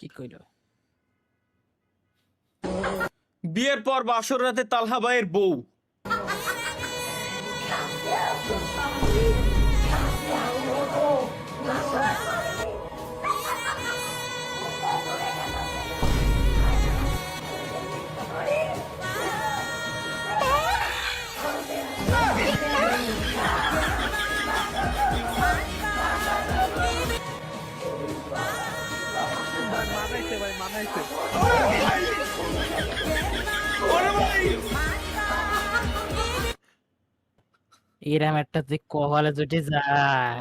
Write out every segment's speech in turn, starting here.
কি কইল? বিয়ের পর বাসর রাতে তালহা ভাইয়ের বউ এরম একটা যে কপালে জুটে যায়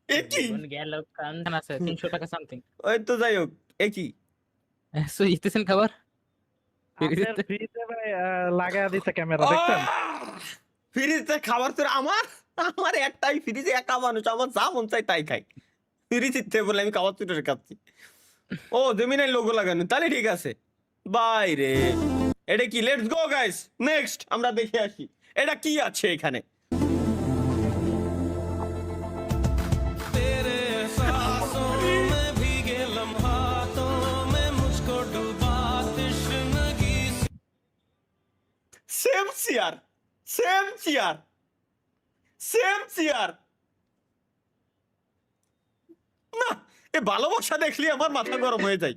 একই গেল কান্দান আছে 300 টাকা সামথিং। ওই তো যাই হোক একই সো ইতেছেন খাবার আপনার ফ্রিজে ভাই লাগায় দিছে ক্যামেরা দেখছেন? ফ্রিজে খাবার তো আমার আমার একটাই ফ্রিজে একা মানুষ আমার যা মন চাই তাই খাই ফ্রিজে বলে আমি খাবার তুলে খাচ্ছি ও জমিনের লোগো লাগানো তাহলে ঠিক আছে বাই রে এটা কি লেটস গো গাইস নেক্সট আমরা দেখে আসি এটা কি আছে এখানে same chair same chair same chair না এ ভালোবাসা দেখলে আমার মাথা গরম হয়ে যায়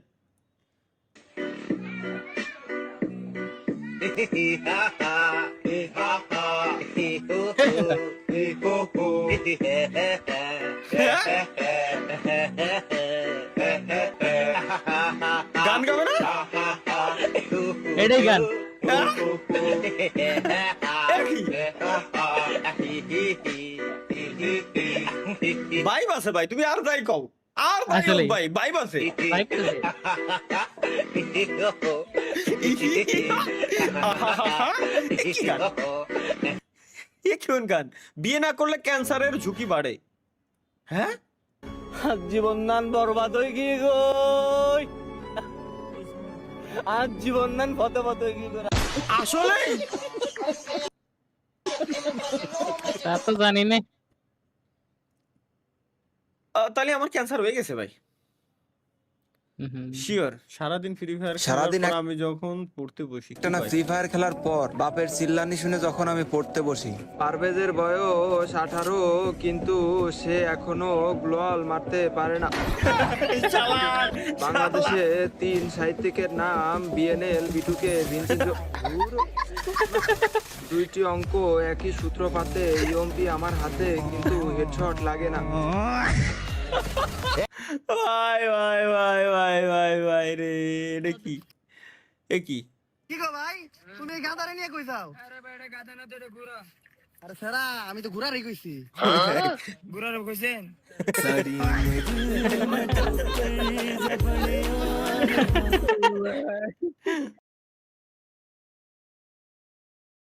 গান গাবে না এটাই গান ভাই বাসে ভাই তুমি আর যাই কও আর ভাই আসলেই। ভাই ভাই বাসে ভাইব তো যে। এ কোন গান বিয়ে না করলে ক্যান্সারের ঝুঁকি বাড়ে হ্যাঁ আজ জীবন নান বরবাদ হয়ে গিয়ে গো আজ জীবন নান ফতে ফতে হয়ে গিয়ে আসলে তা তো জানি না। তাহলে আমার ক্যান্সার হয়ে গেছে ভাই হুম। শিওর সারাদিন ফ্রি ফায়ার সারাদিন সারাদিন আমি যখন পড়তে বসি একটা না ফ্রি ফায়ার খেলার পর বাপের চিল্লানি শুনে যখন আমি পড়তে বসি পারভেজের বয়স 18 কিন্তু সে এখনো গ্লোয়াল মারতে পারে না চালাক বাংলাদেশে 3 সাহিত্যিকের নাম বিএনএল বিটুকে ভিনসেন্ট দুইটি অঙ্ক একই সূত্রপাতে ইএমপি আমার হাতে কিন্তু হেডশট লাগে না ভাই ভাই ভাই ভাই ভাই ভাই রে এটা কি এ কি কি গো ভাই তুমি এই গাদারে নিয়ে কই যাও? আরে ভাই এটা গাধা না তো এটা ঘোড়া। আরে সারা আমি তো ঘুরারই কইছি। ঘোড়ার কইছেন?